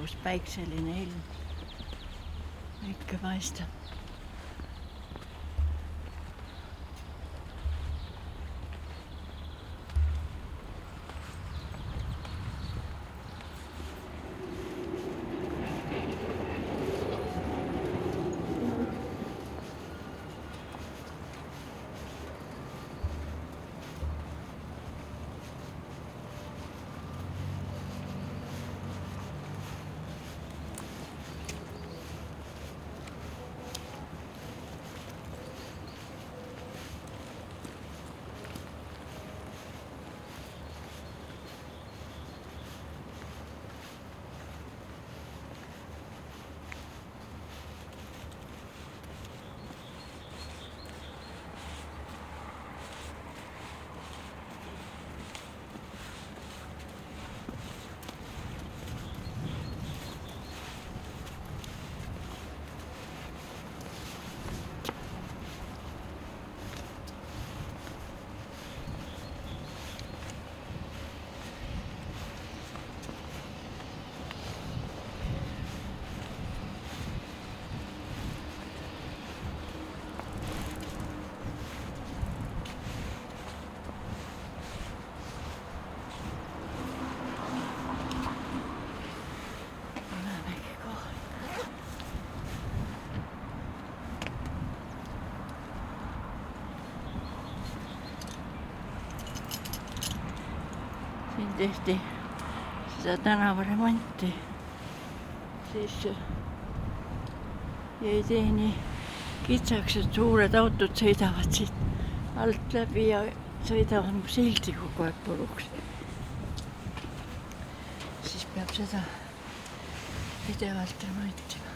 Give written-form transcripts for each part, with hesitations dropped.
kus päikseline ilm ikka paistab. Siin tehti seda tänavaremonti, siis jäi tee nii kitsaks, et suured autod sõidavad siit alt läbi ja sõidavad mu sildi kogu aeg puruks. Siis peab seda pidevalt remontima.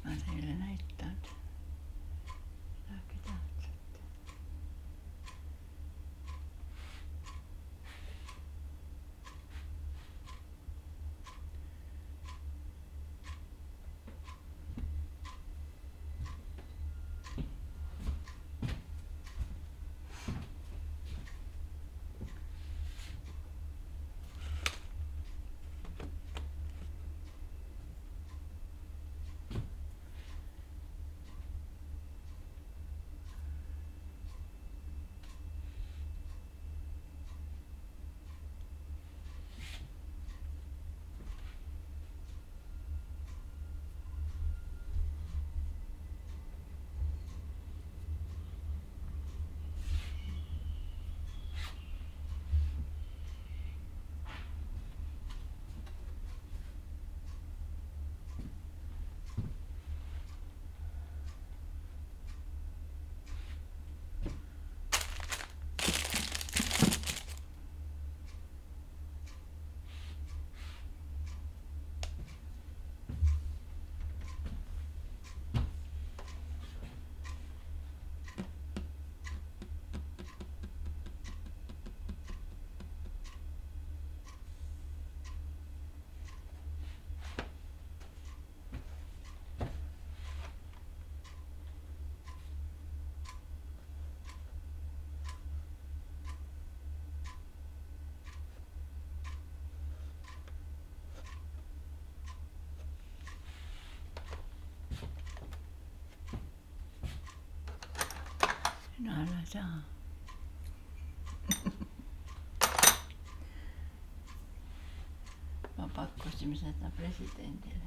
Ma teile näitan. Midagi tähtsat. ei saa. Ma pakkusime seda presidendile.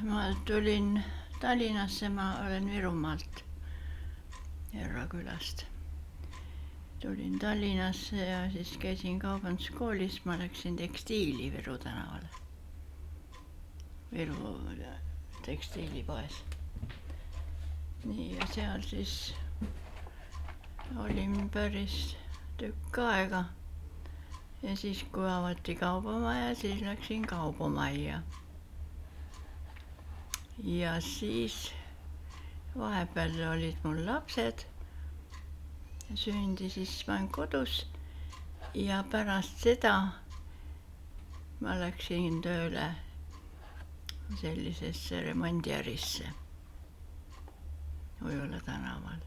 Ma tulin Tallinnasse, ma olen Virumaalt, Järrakülast. Tulin Tallinnasse ja siis käisin kaubanduskoolis, ma läksin tekstiili Viru tänavale. Viru tekstiilipoes. Nii, ja seal siis olin päris tükk aega. Ja siis kui avati kaubamaja, siis läksin kaubamajja. Ja siis vahepeal olid mul lapsed. Sündi siis ma olen kodus ja pärast seda ma läksin tööle sellisesse remondiärisse Ujula tänaval.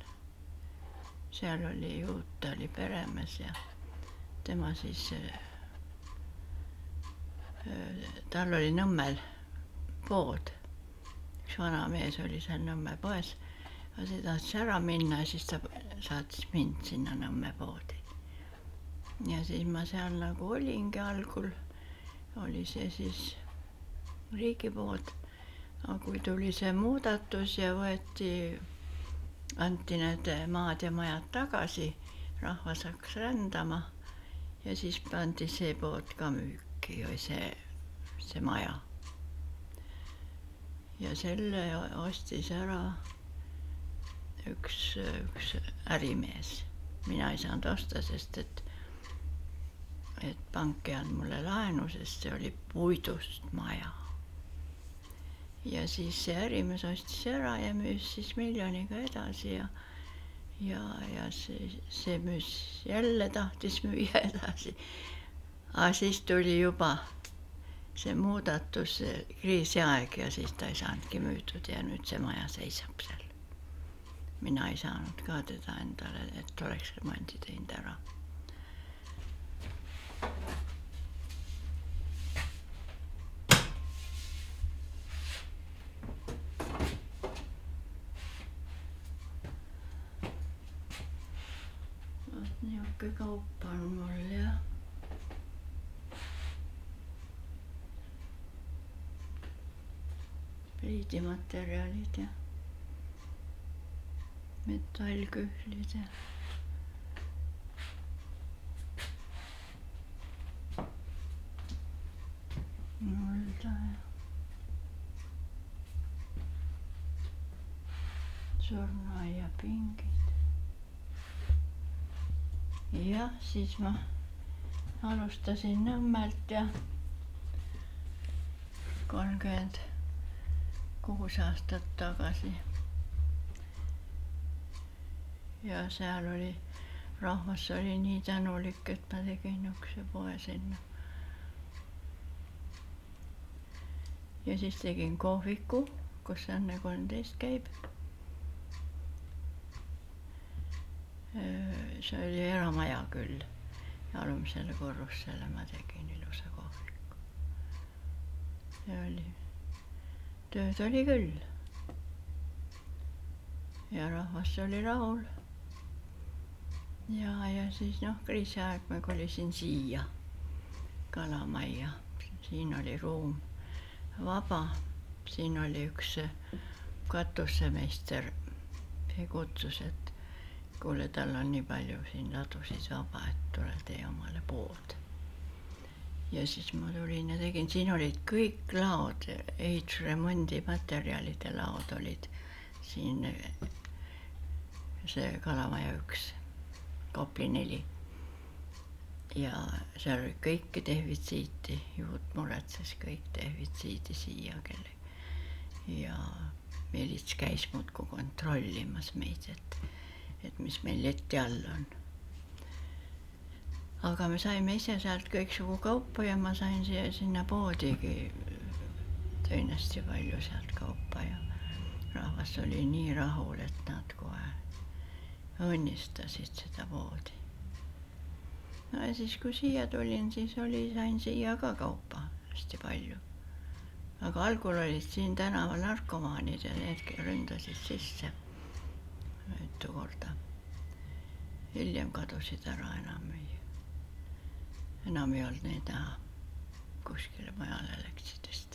Seal oli Juut, ta oli peremees ja tema siis, tal oli Nõmmel pood. Üks vana mees oli seal Nõmme poes. Ja see tahtis ära minna ja siis ta saatis mind sinna Nõmme poodi. Ja siis ma seal nagu olingi algul, oli see siis riigipood, aga kui tuli see muudatus ja anti need maad ja majad tagasi, rahvas hakkas rändama ja siis pandi see pood ka müüki või see maja. Ja selle ostis ära üks ärimees. Mina ei saanud osta, sest et pank ei andnud mulle laenu, sest see oli puidust maja. Ja siis see ärimees ostis ära ja müüs siis miljoniga edasi ja see müüs jälle tahtis müüa edasi. Aga siis tuli juba see muudatus, kriisiaeg ja siis ta ei saanudki müüdud ja nüüd see maja seisab seal. Mina ei saanud ka teda endale, et oleks remondi teinud ära. Niisugune kaup on mul ja pliidimaterjalid ja metallkühlid ja mulda ja surnuaiapingid. Ja siis ma alustasin Nõmmelt ja 36 aastat tagasi. Ja seal oli, rahvas oli nii tänulik, et ma tegin niisuguse poe sinna. Ja siis tegin kohviku, kus Õnne 13 käib. See oli eramaja küll. Ja alumisele korrusele ma tegin ilusa kohviku. Tööd oli küll. Ja rahvas oli rahul. Ja siis kriisiaeg ma kolisin siia Kalamajja. Siin oli ruum vaba. Siin oli üks katusemeister kutsus, et kuule, tal on nii palju siin ladusid vaba, et tule tee omale pood. Ja siis ma tulin ja tegin, siin olid kõik laod, ehitusremondi materjalide laod olid siin see Kalamaja 1, Kopli 4. Ja seal oli kõike defitsiiti, Juut muretses kõik defitsiidi siia kelle. Ja Melits käis muudkui kontrollimas meid, et mis meil leti all on. Aga me saime ise sealt kõiksugu kaupa ja ma sain sinna poodigi, tõin hästi palju sealt kaupa ja rahvas oli nii rahul, et nad kohe õnnistasid seda poodi. No ja siis kui siia tulin, siis sain siia ka kaupa hästi palju. aga algul olid siin tänaval narkomaanid ja need ründasid sisse mitu korda. Hiljem kadusid ära, enam ei olnud neid näha. Kuskile mujale läksid vist.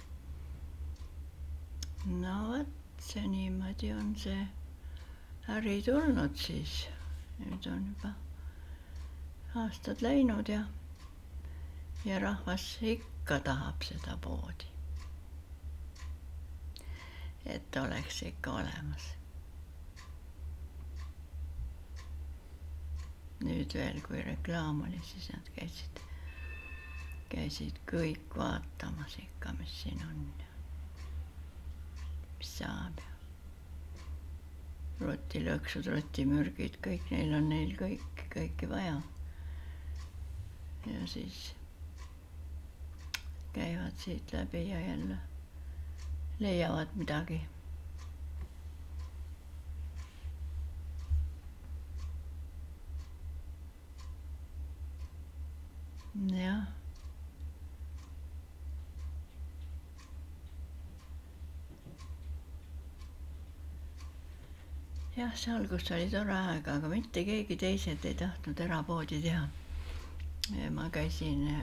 No vot, see niimoodi on see äri tulnud siis. Nüüd on juba aastad läinud ja rahvas ikka tahab seda poodi. Et oleks ikka olemas. Nüüd veel, kui reklaam oli, siis nad käisid kõik vaatamas ikka, mis siin on ja mis saab ja rotilõksud, rotimürgid, kõik neil on kõike vaja. Ja siis käivad siit läbi ja jälle leiavad midagi. Jah. Jah, see algus oli tore aeg, aga mitte keegi teised ei tahtnud erapoodi teha. Ma käisin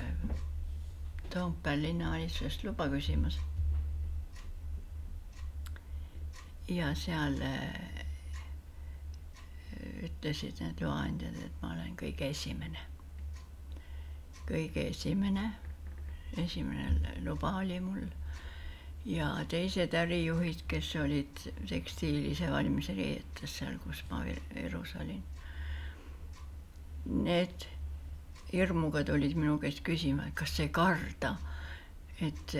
Toompeal linnavalitsusest luba küsimas. Ja seal ütlesid need loaandjad, et ma olen kõige esimene. Esimene luba oli mul ja teised ärijuhid, kes olid tekstiilise valmisriietes seal, kus ma Virus olin. Need hirmuga tulid minu käest küsima, et kas sa ei karda, et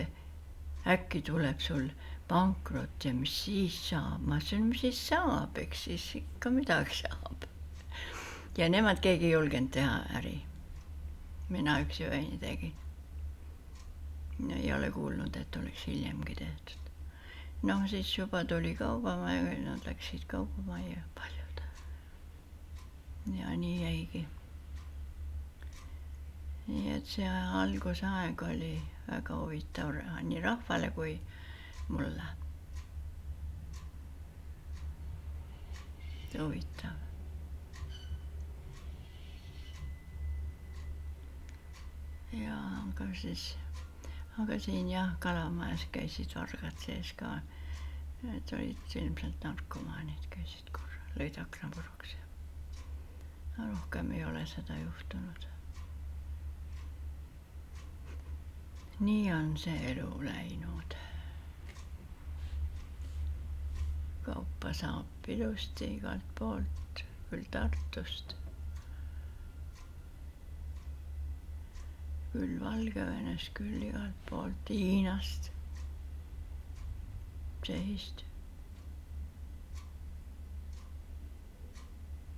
äkki tuleb sul pankrot ja mis siis saab. Ma ütlesin, mis siis saab, eks siis ikka midagi saab. Ja nemad keegi ei julgenud teha äri. Mina üksi väini tegin. Ei ole kuulnud, et oleks hiljemgi tehtud. No siis juba tuli kaubamajja, nad läksid kaubamajja paljud. Ja nii jäigi. Nii et see algusaeg oli väga huvitav nii rahvale kui mulle. Huvitav. Ja aga siin jah, Kalamajas käisid vargad sees ka. Need olid ilmselt narkomaanid, käisid korra, lõid akna puruks. Rohkem ei ole seda juhtunud. Nii on see elu läinud. Kaupa saab ilusti igalt poolt, küll Tartust. Küll Valgevenest, küll igalt poolt, Hiinast, Tšehhist.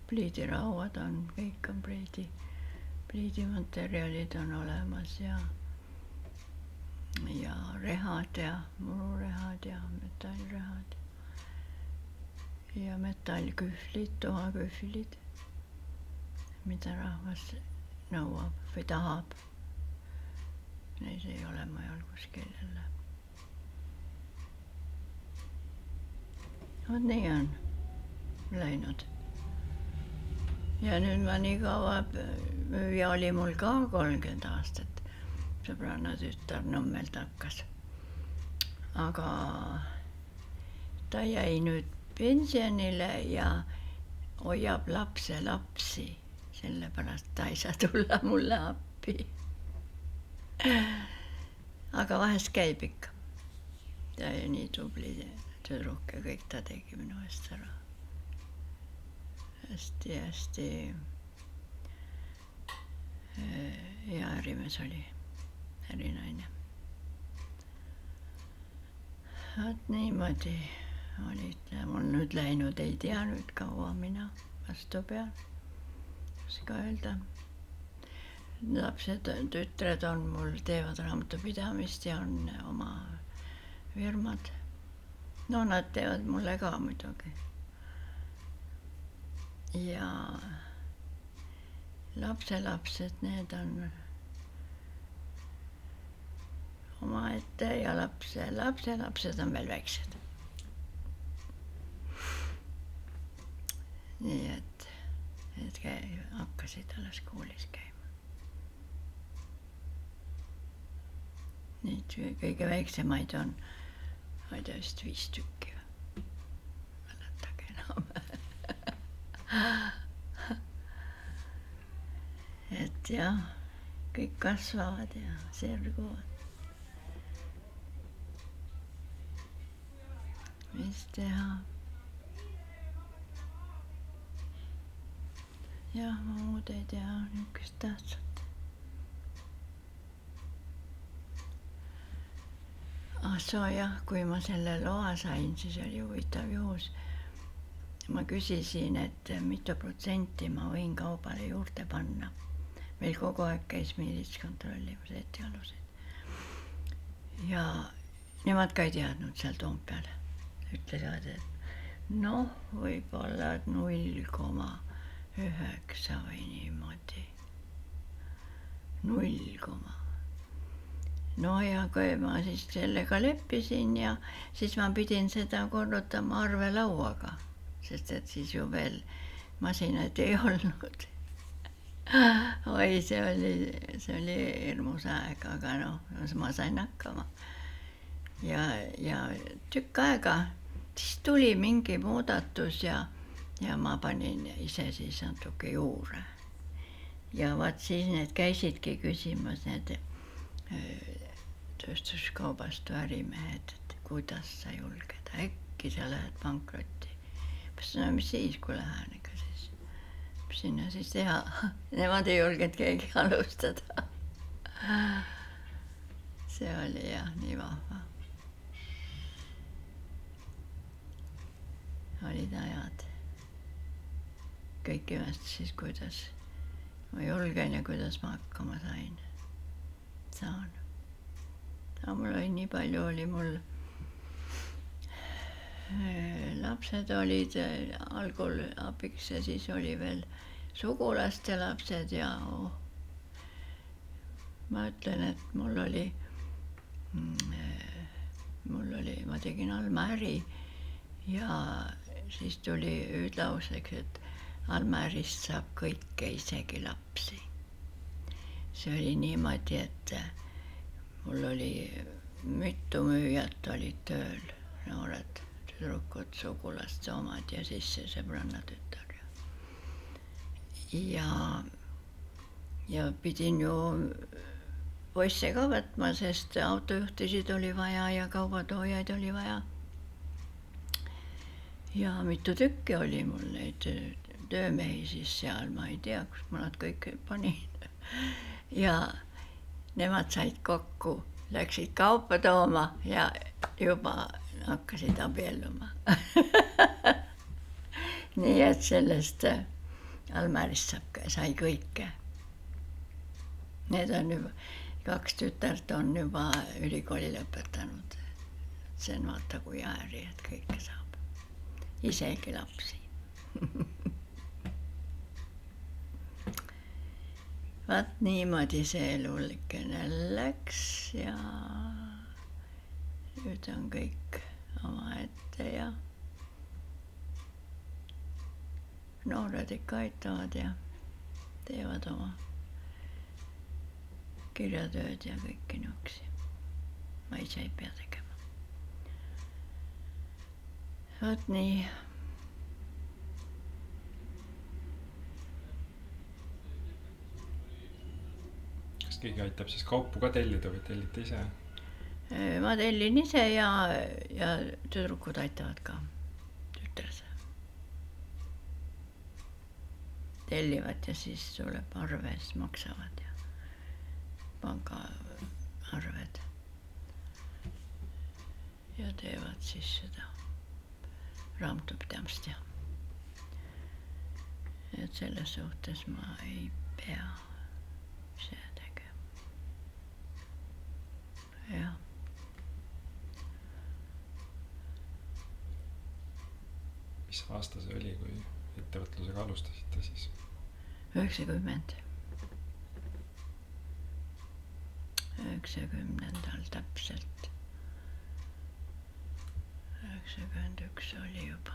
Pliidirauad on, kõik on pliidimaterjalid on olemas ja rehad ja mururehad ja metallrehad ja metallkühvlid, toakühvlid, mida rahvas nõuab või tahab. Neid ei ole mujal kuskil jälle. Vot nii on läinud. Ja nüüd ma nii kaua müüja oli mul ka 30 aastat. Sõbranna tütar Nõmmelt hakkas. Aga ta jäi nüüd pensionile ja hoiab lapsi. Sellepärast ta ei saa tulla mulle appi. Aga vahest käib ikka. Ta oli nii tubli tüdruk ja kõik ta tegi minu eest ära. Hästi hea ärimees oli, ärinaine. Vaat niimoodi olid mul nüüd läinud, ei tea nüüd kaua mina vastu pean. Oska öelda. Lapsed, tütred on mul, teevad raamatupidamist ja on oma firmad. No nad teevad mulle ka muidugi. Ja lapselapsed, need omaette ja lapsed on veel väiksed. Nii et hakkasid alles koolis käima. Neid kõige väiksemaid on, ma ei tea, vist 5 tükki. Mäletage enam. Et jah, kõik kasvavad ja selguvad. Mis teha? Jah, ma muud ei tea, niisugust tähtsat. Jah, kui ma selle loa sain, siis oli huvitav juhus. Ma küsisin, et mitu protsenti ma võin kaubale juurde panna. Meil kogu aeg käis miilits kontrollimas etialuseid. Ja nemad ka ei teadnud seal Toompeal. Ütlesid, et võib-olla 0,9 või niimoodi. 0. Ja kui ma siis sellega leppisin ja siis ma pidin seda korrutama arvelauaga, sest et siis ju veel masinaid ei olnud. Oi, see oli hirmus aeg, aga ma sain hakkama. Ja tükk aega, siis tuli mingi muudatus ja ma panin ise siis natuke juurde. Ja vaat siis need käisidki küsimas, need tööstuskaubast ärimehed, et kuidas sa julged, äkki sa lähed pankrotti. Mis siis, kui lähen, ega siis sinna siis teha. Nemad ei julgenud keegi alustada. See oli jah nii vahva. Olid ajad. Kõik imestasid, kuidas ma julgen ja kuidas ma hakkama saan. Mul oli nii palju, oli mul lapsed olid algul abiks ja siis oli veel sugulaste lapsed ja ma ütlen, et mul oli, ma tegin Alma-äri ja siis tuli hüüdlauseks, et Alma-ärist saab kõike, isegi lapsi. See oli niimoodi, et mul oli mitu müüjat olid tööl, noored tüdrukud, sugulaste omad ja siis see sõbranna tütar. Ja pidin ju poisse ka võtma, sest autojuhtisid oli vaja ja kaubatoojaid oli vaja. Ja mitu tükki oli mul neid töömehi siis seal, ma ei tea, kus ma nad kõik panin. Ja nemad said kokku, läksid kaupa tooma ja juba hakkasid abielluma. Nii et sellest Alma-ärist sai kõike. Need on juba, 2 tütart on juba ülikooli lõpetanud. See on vaata kui ääri, et kõike saab. Isegi lapsi. Vaat niimoodi see elulikene läks ja nüüd on kõik omaette ja noored ikka aitavad ja teevad oma kirjatööd ja kõiki niuksi. Ma ise ei pea tegema. Vaat nii. Kas keegi aitab siis kaupu ka tellida või tellite ise? Ma tellin ise ja tüdrukud aitavad ka tütres. Tellivad ja siis tuleb arve, siis maksavad ja pangaarved. Ja teevad siis seda raamatupidamist ja. Et selles suhtes ma ei pea ise tegema. Jah. Mis aasta see oli, kui ettevõtlusega alustasite siis? 90. 90. täpselt. 91 oli juba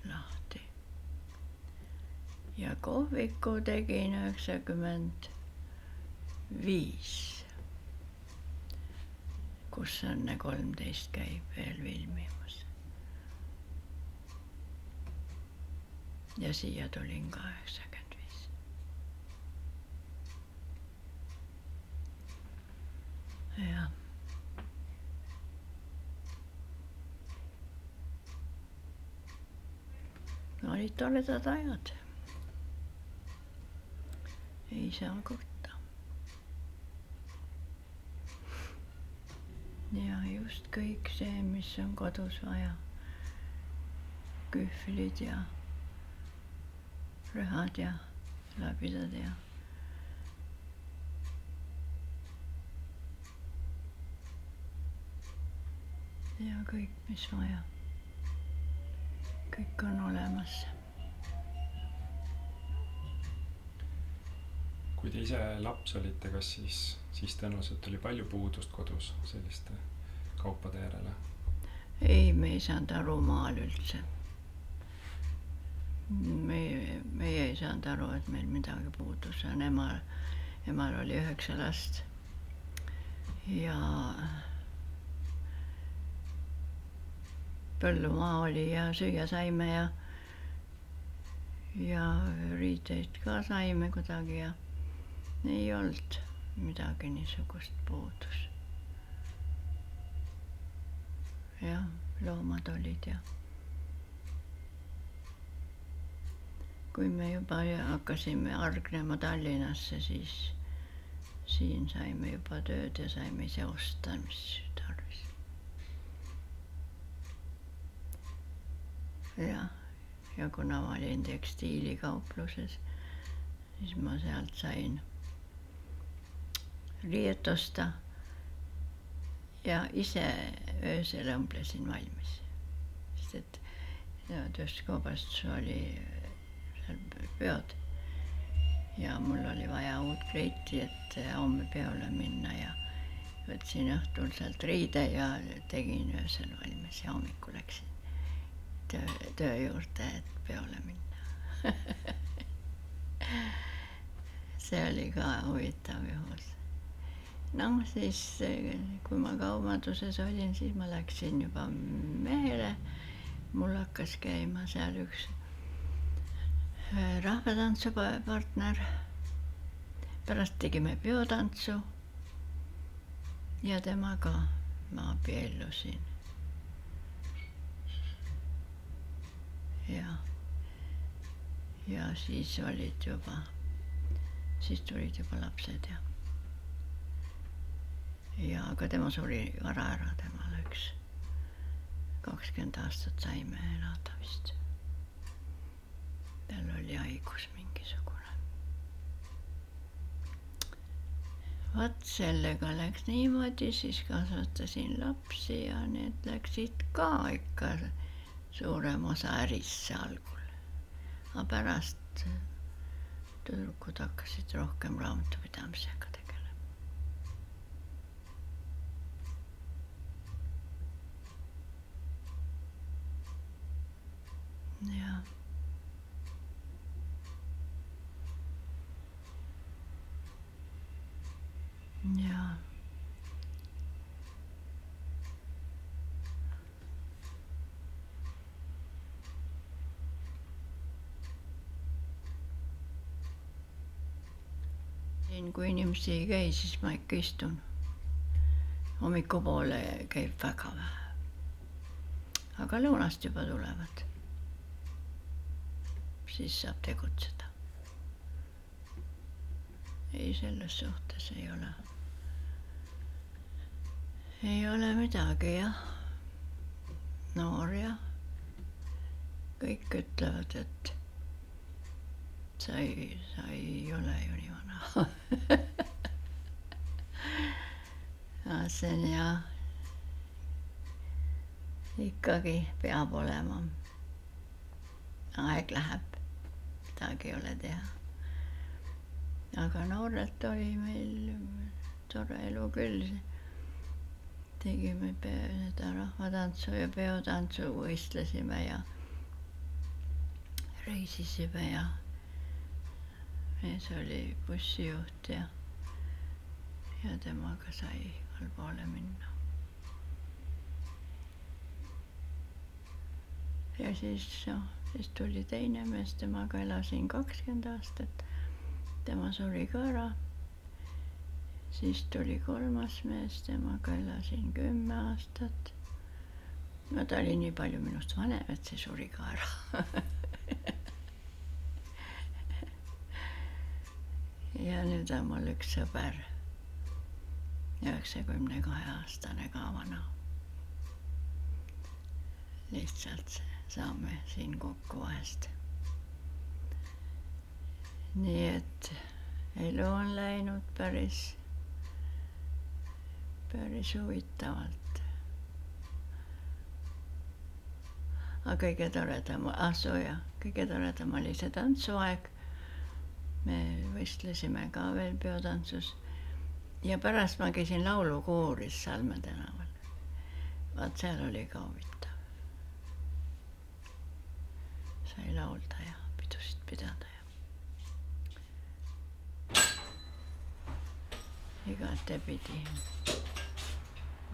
lahti. Ja kohviku tegin 95, kus Õnne 13 käib veel filmimas. Ja siia tulin ka 95. Jah. Olid toredad ajad. Ei saa kurta. Ja just kõik see, mis on kodus vaja. Kühvlid ja rühad ja labidad ja kõik, mis vaja. Kõik on olemas. Kui te ise laps olite, kas siis tõenäoliselt oli palju puudust kodus selliste kaupade järele? Ei, me ei saanud aru maal üldse. Meie ei saanud aru, et meil midagi puudus. Emal oli 9 last ja põllumaa oli ja süüa saime ja riideid ka saime kuidagi ja ei olnud midagi niisugust puudus. Jah, loomad olid ja kui me juba hakkasime hargnema Tallinnasse, siis siin saime juba tööd ja saime ise osta, mis tarvis. Ja kuna ma olin tekstiilikaupluses, siis ma sealt sain riiet osta ja ise öösel õmblesin valmis. Sest et tööstuskaubastus oli seal peod ja mul oli vaja uut kleiti, et homme peole minna ja võtsin õhtul sealt riide ja tegin öösel valmis ja hommikul läksin töö juurde, et peole minna. See oli ka huvitav juhus. No siis, kui ma kaubanduses olin, siis ma läksin juba mehele. Mul hakkas käima seal üks rahvatantsupartner. Pärast tegime peotantsu ja temaga ma abiellusin. Ja siis tulid juba lapsed ja aga tema suri vara ära, temal 20 aastat saime elada vist. Tal oli haigus mingisugune. Vaat sellega läks niimoodi, siis kasvatasin lapsi ja need läksid ka ikka suurem osa ärisse algul. Aga pärast tüdrukud hakkasid rohkem raamatupidamisega tegelema. Ja. Kui inimesi ei käi, siis ma ikka istun. Hommikupoole käib väga vähe. Aga lõunast juba tulevad. Siis saab tegutseda. Ei, selles suhtes ei ole midagi, jah. Noor ja kõik ütlevad, et sa ei ole ju nii vana. See on ja ikkagi peab olema. Aeg läheb, midagi ei ole teha. Aga noorelt oli meil tore elu küll. Tegime seda rahvatantsu ja peotantsu, võistlesime ja reisisime ja mees oli bussijuht ja temaga sai igal poole minna. Ja siis tuli teine mees, temaga elasin 20 aastat. Tema suri ka ära. Siis tuli kolmas mees, temaga elasin 10 aastat. No ta oli nii palju minust vanem, et see suri ka ära. Ja nüüd on mul üks sõber, 92-aastane ka vana. Lihtsalt saame siin kokku vahest. Nii et elu on läinud päris huvitavalt. Aga kõige toredam oli see tantsuaeg. Me võistlesime ka veel peotantsus. Ja pärast ma käisin laulukooris Salme tänaval. Vaat seal oli ka huvitav. Sai laulda ja pidusid pidada ja igatepidi.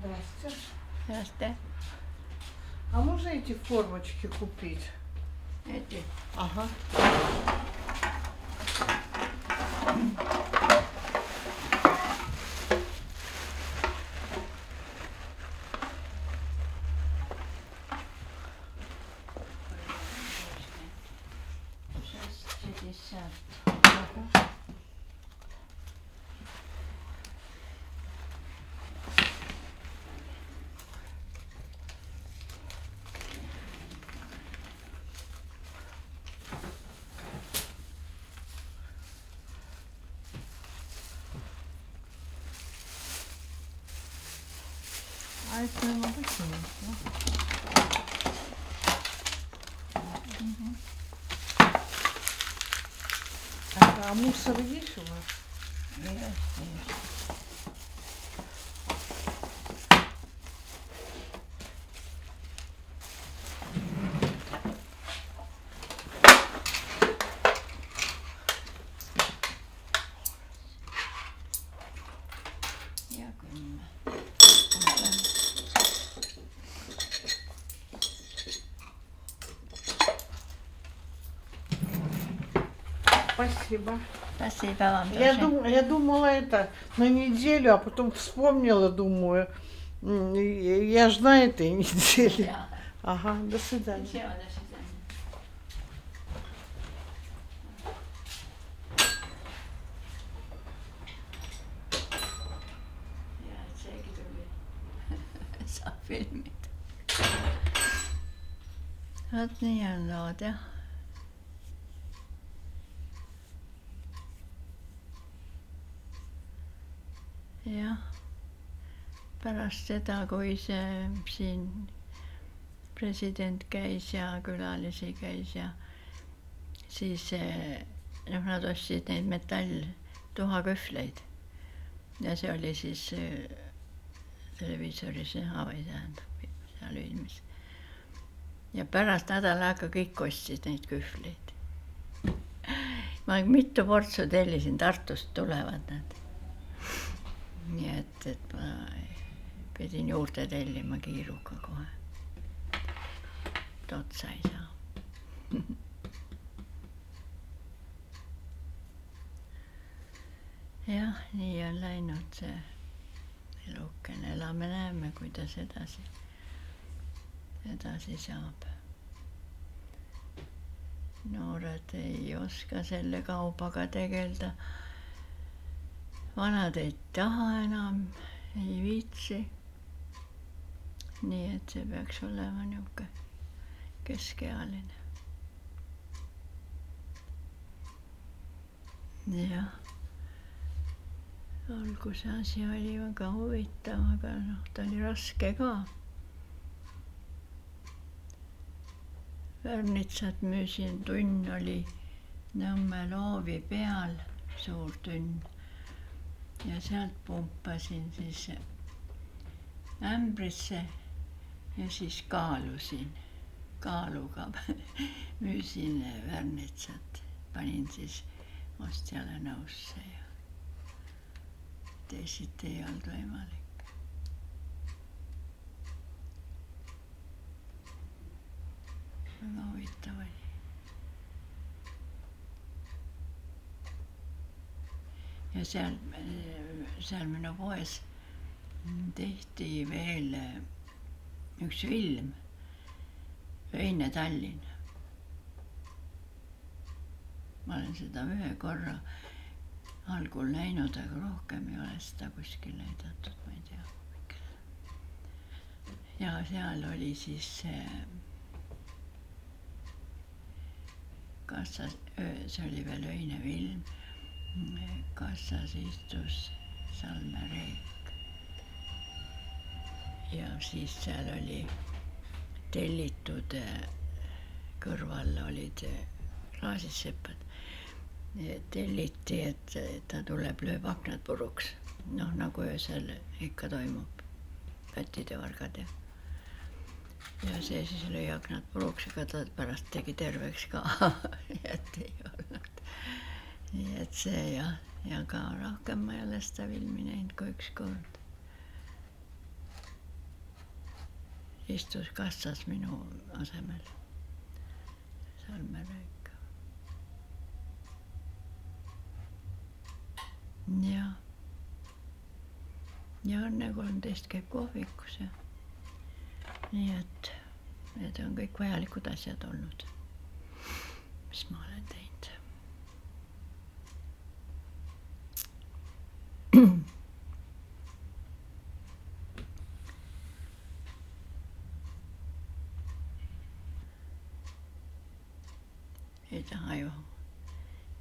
Здрасте. Здрасте. А можно эти формочки купить? Эти? Ага. А это обычно, А мусор есть у вас? Есть. Спасибо. Спасибо вам Я думала это на неделю, а потом вспомнила, думаю, я ж на этой неделе. Ja. Ага, до свидания. Ja, seegi tuli. Saab filmida. Vot nii on lood, jah. Jah, pärast seda, kui see siin president käis ja külalisi käis ja siis nad ostsid neid metalltuhakühvleid ja see oli siis televiisoris näha või tähendab seal ilmis. Ja pärast nädala aega kõik ostsid neid kühvleid. Ma mitu portsu tellisin, Tartust tulevad nad. Nii et ma pidin juurde tellima kiiruga kohe. Otsa ei saa. Jah, nii on läinud see elukene. Elame näeme, kuidas edasi saab. Noored ei oska selle kaubaga tegelda. Vanad ei taha enam, ei viitsi. Nii et see peaks olema niuke keskealine. Jah, alguse asi oli väga huvitav, aga ta oli raske ka. Värnitsat müüsin, tunn oli Nõmme Loovi peal, suur tünn. ja sealt pumpasin siis ämbrisse ja siis kaalusin, kaaluga müüsin värnitsat, panin siis ostjale nõusse ja teisiti ei olnud võimalik. Väga huvitav oli. Ja seal minu poes tehti veel üks film, Öine Tallinn. Ma olen seda ühe korra algul näinud, aga rohkem ei ole seda kuskil näidatud, ma ei tea. Ja seal oli siis kassas, see oli veel öine film, kassas istus Salme Reek ja siis seal oli tellitud, kõrval olid klaasissepad, telliti, et ta tuleb, lööb aknad puruks, noh nagu öösel ikka toimub, pätid ja vargad ja see siis lõi aknad puruks, aga ta pärast tegi terveks ka et ei olnud. Nii et see ja ka rohkem ma ei ole seda filmi näinud kui üks kord. Istus kassas minu asemel Salme Reek. Ja Õnne 13 käib kohvikus ja nii et need on kõik vajalikud asjad olnud, mis ma olen teinud. Ei taha ju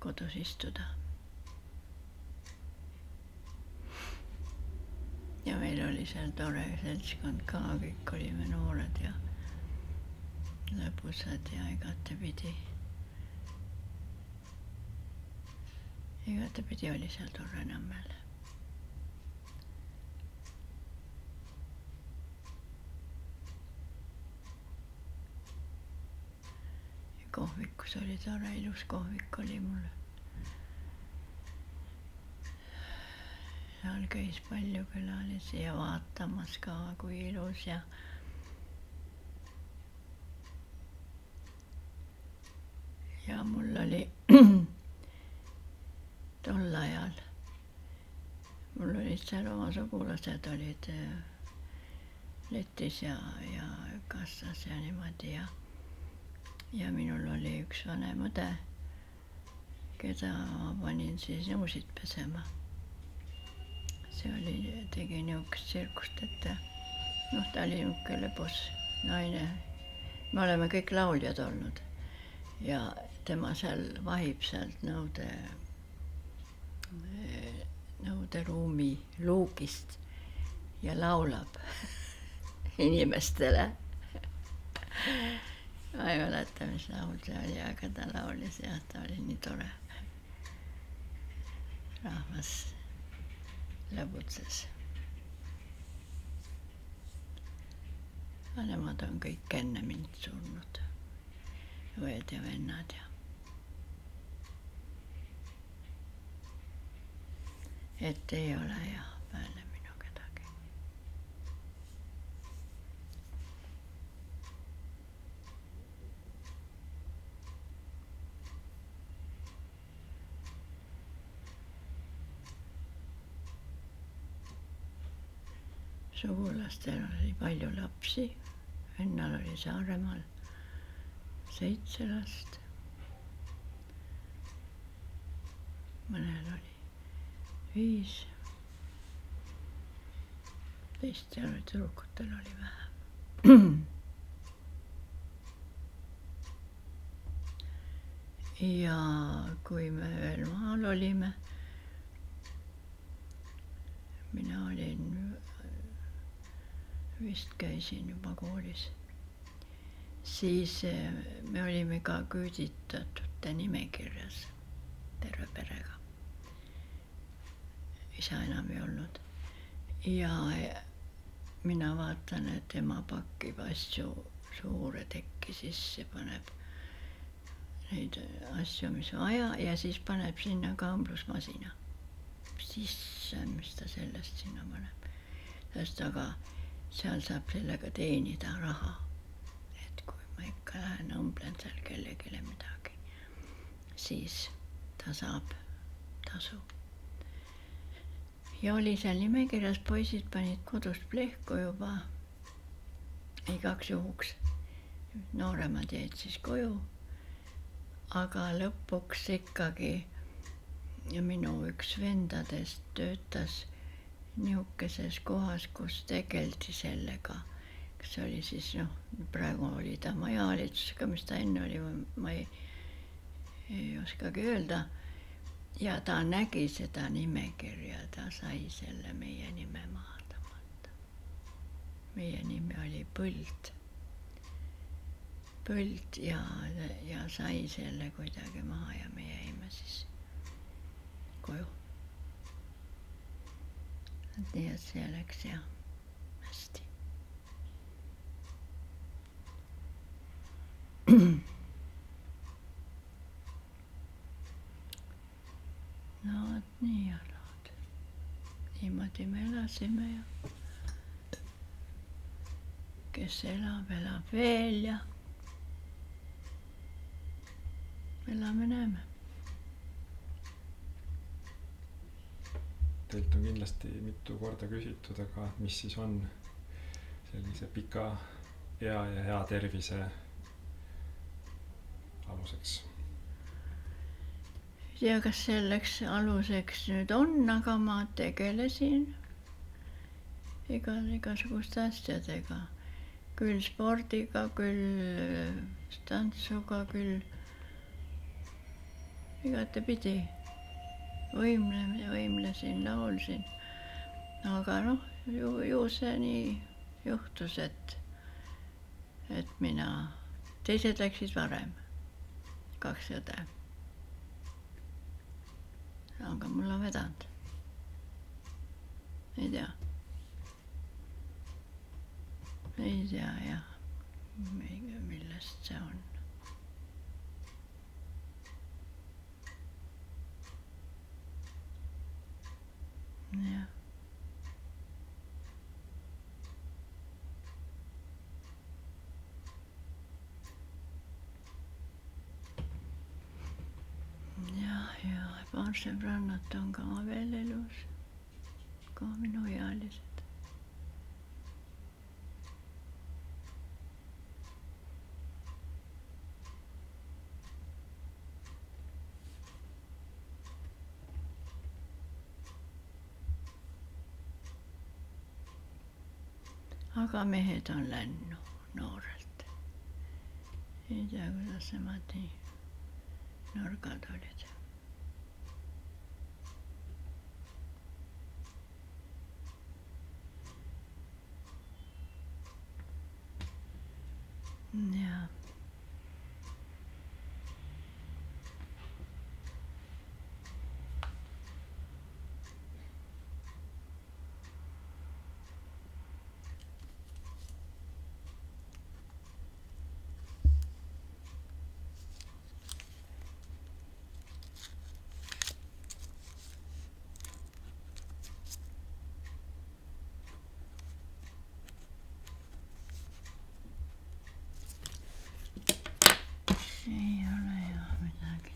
kodus istuda. Ja meil oli seal tore seltskond ka, kõik olime noored ja lõbusad ja igatepidi oli seal tore Nõmmel. Ja kohvikus oli tore, ilus kohvik oli mul. Seal käis palju külalisi ja vaatamas ka, kui ilus ja mul oli tol ajal, mul olid seal oma sugulased olid letis ja kassas ja niimoodi ja minul oli üks vanem õde, keda ma panin siis nõusid pesema. See oli, tegi niisugust tsirkust, et noh, ta oli niisugune lõbus naine. Me oleme kõik lauljad olnud ja tema seal vahib sealt nõuderuumi luugist ja laulab inimestele. Ma ei mäleta, mis laul see oli, aga ta laulis ja ta oli nii tore. Rahvas lõbutses. Vanemad on kõik enne mind surnud, õed ja vennad ja et ei ole ja peale minu kedagi. Sugulastel oli palju lapsi, vennal oli Saaremaal 7 last, mõnel oli 5, teistel tüdrukutel oli vähem. Ja kui me veel maal olime, mina olin, vist käisin juba koolis, siis me olime ka küüditatute nimekirjas terve perega. isa enam ei olnud. Ja mina vaatan, et ema pakib asju suure tekki sisse, paneb neid asju, mis vaja ja siis paneb sinna kaamblusmasina sisse, mis ta sellest sinna paneb. Sest aga seal saab sellega teenida raha. Et kui ma ikka lähen õmblen seal kellegile midagi, siis ta saab tasu. Ja oli seal nimekirjas, poisid panid kodust plehku juba igaks juhuks. Nooremad jäid siis koju. Aga lõpuks ikkagi minu üks vendadest töötas niukeses kohas, kus tegeldi sellega. Kas oli siis, praegu oli ta majavalitsusega, mis ta enne oli, ma ei oskagi öelda. Ja ta nägi seda nimekirja, ta sai selle meie nime maha tõmmata. Meie nimi oli Põld. Põld ja sai selle kuidagi maha ja me jäime siis koju. Nii et see läks hästi. No vot nii olid. Niimoodi me elasime ja kes elab veel ja elame näeme. Teilt on kindlasti mitu korda küsitud, aga mis siis on sellise pika ea ja hea tervise aluseks? Ei tea, kas selleks aluseks nüüd on, aga ma tegelesin igasuguste asjadega. Küll spordiga, küll tantsuga, küll igatepidi. Võimlesin, laulsin. Aga ju see nii juhtus, et teised läksid varem. 2 õde. Aga mul on vedanud. Ei tea jah, millest see on. Jah. Ja paar sõbrannat on ka veel elus, ka minu ealised. Aga mehed on lännu noorelt. Ei tea, kuidas nemad nii nõrgad olid. Jah. Ei ole jah midagi.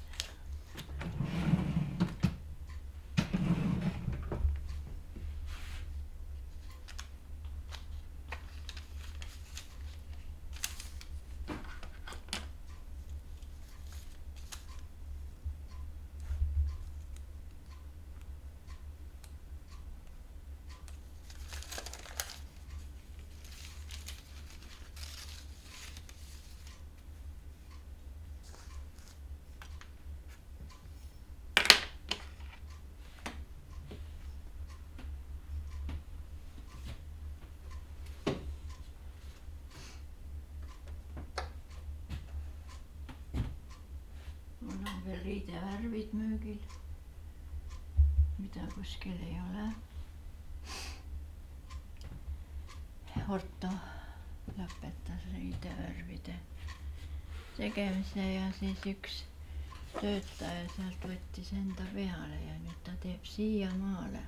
Mul on veel riidevärvid müügil, mida teda kuskil ei ole. Orto lõpetas riidevärvide tegemise ja siis üks töötaja sealt võttis enda peale ja nüüd ta teeb siiamaale.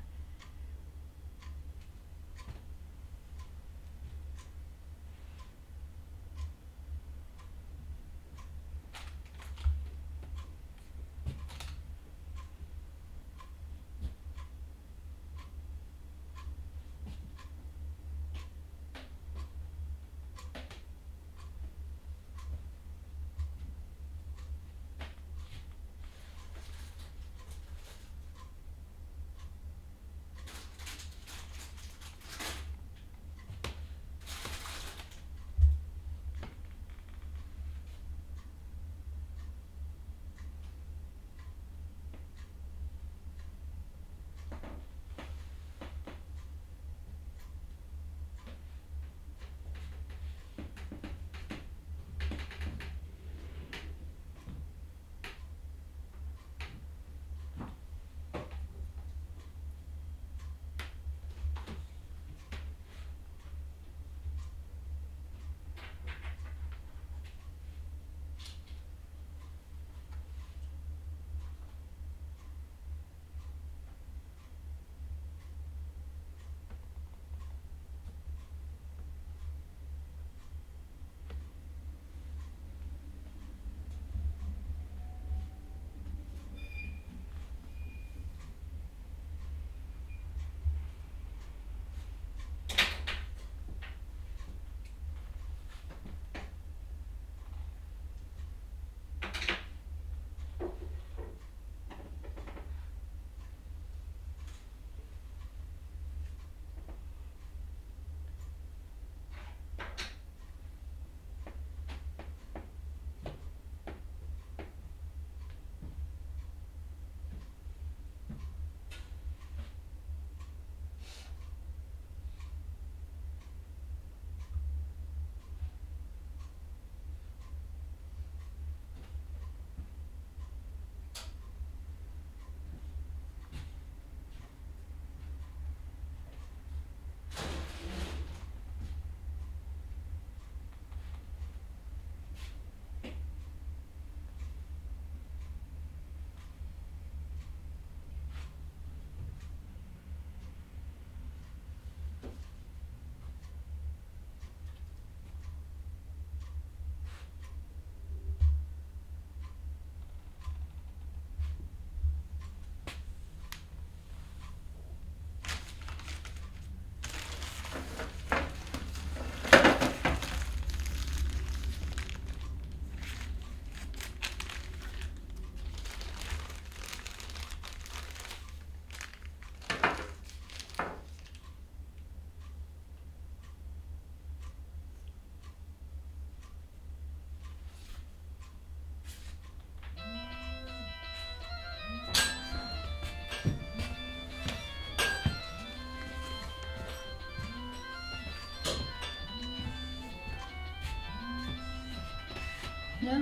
jah.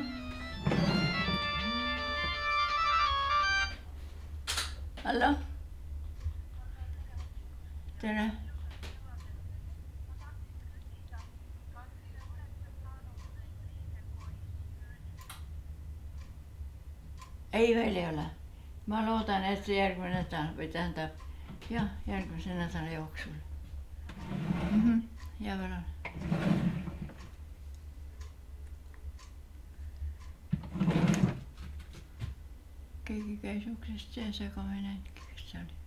hallo. tere. ei, veel ei ole. ma loodan, et järgmine nädal või tähendab jah, järgmise nädala jooksul. ja veel on. keegi käis uksest sees, aga ma ei näinudki, kes see oli.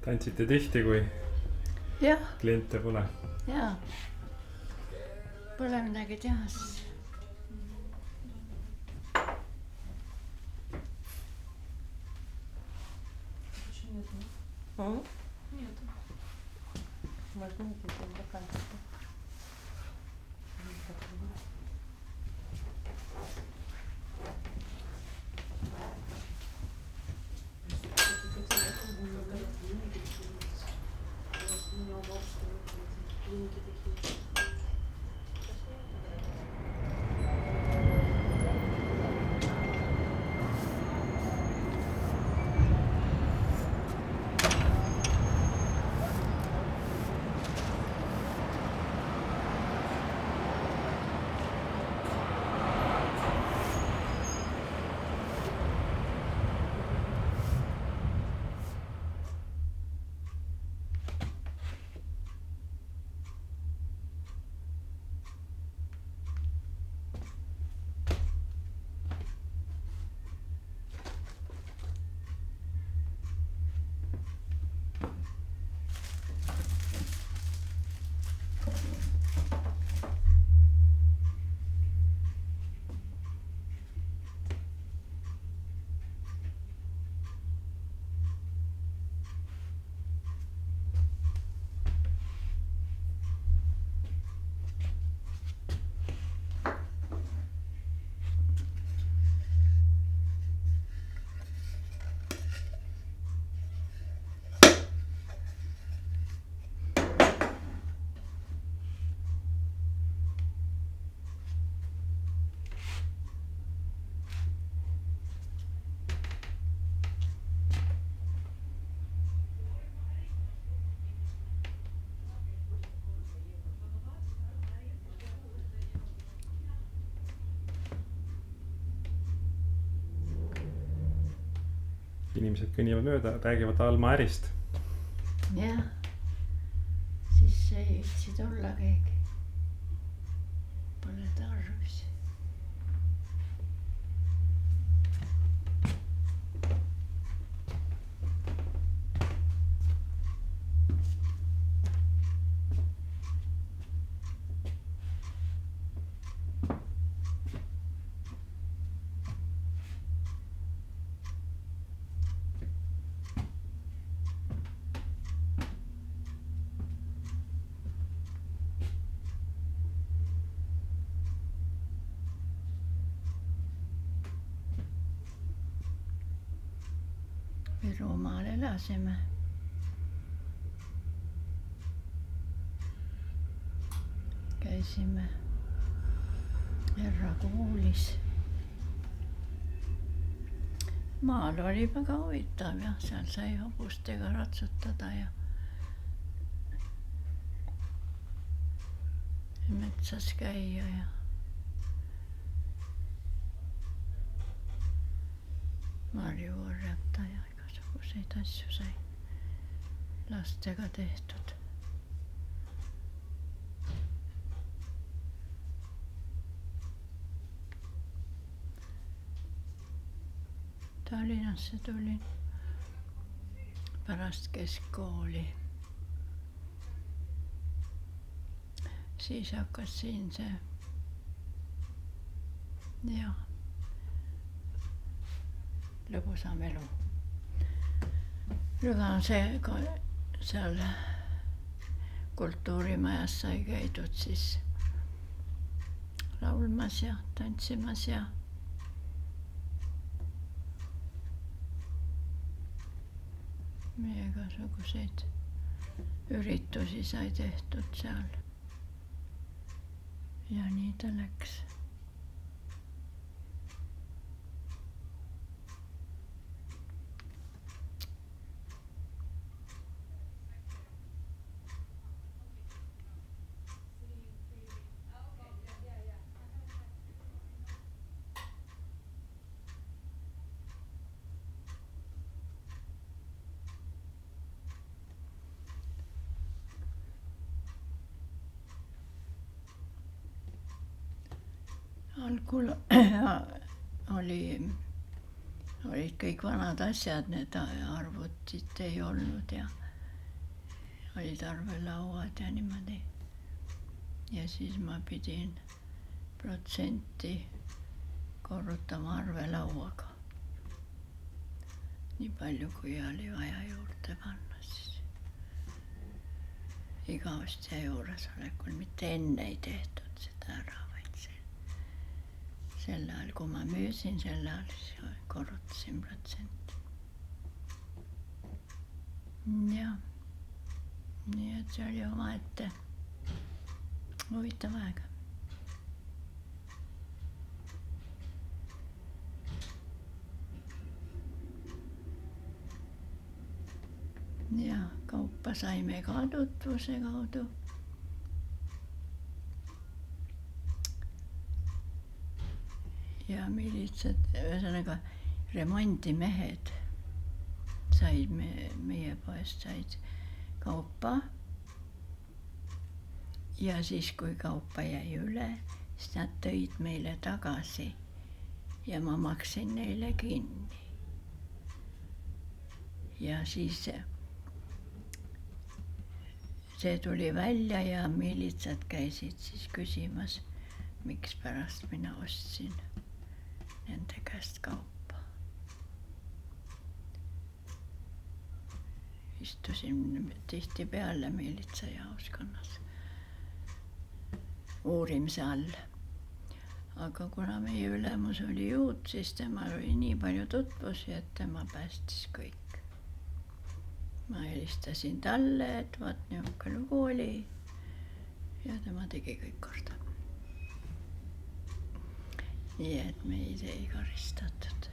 tantsite tihti, kui jah, kliente pole? jaa. Pole midagi teha siis. Нет. Возьмите там заканчивайте. Inimesed kõnnivad mööda, räägivad Alma ärist. Jah, siis ei viitsi tulla keegi. Pole tarvis. Virumaal elasime. Käisime Herra koolis. Maal oli väga huvitav jah, seal sai hobustega ratsutada ja metsas käia ja marju korjata ja igasuguseid asju sai lastega tehtud. Tallinnasse tulin pärast keskkooli. Siis hakkas siin see jah, lõbusam elu. Aga see seal kultuurimajas sai käidud siis laulmas ja tantsimas ja igasuguseid üritusi sai tehtud seal. Ja nii ta läks. Algul olid kõik vanad asjad, need arvutid ei olnud ja olid arvelauad ja niimoodi. Ja siis ma pidin protsenti korrutama arvelauaga. Nii palju, kui oli vaja juurde panna siis. Igavesti juuresolekul, mitte enne ei tehtud seda ära, vaid sel ajal, kui ma müüsin, sel ajal siis korrutasin protsenti. Ja, nii et see oli omaette huvitav aeg. Ja kaupa saime ka tutvuse kaudu. Ja miilitsad, ühesõnaga remondimehed said meie poest said kaupa. Ja siis, kui kaupa jäi üle, siis nad tõid meile tagasi ja ma maksin neile kinni. Ja siis see tuli välja ja miilitsad käisid siis küsimas, miks pärast mina ostsin nende käest kaupa. Istusin tihtipeale miilitsajaoskonnas uurimise all. Aga kuna meie ülemus oli juut, siis temal oli nii palju tutvusi, et tema päästis kõik. Ma helistasin talle, et vaat niuke lugu oli ja tema tegi kõik korda. Nii et meid ei karistatud.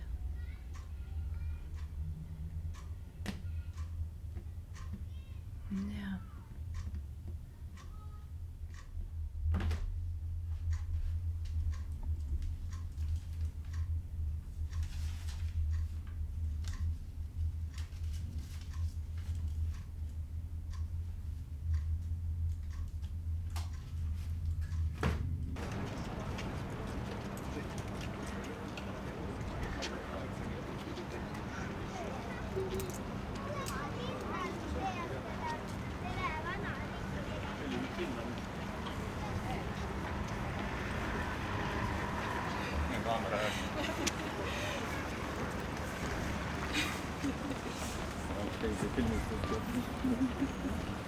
Ja. Kaamera okei, see filmistus.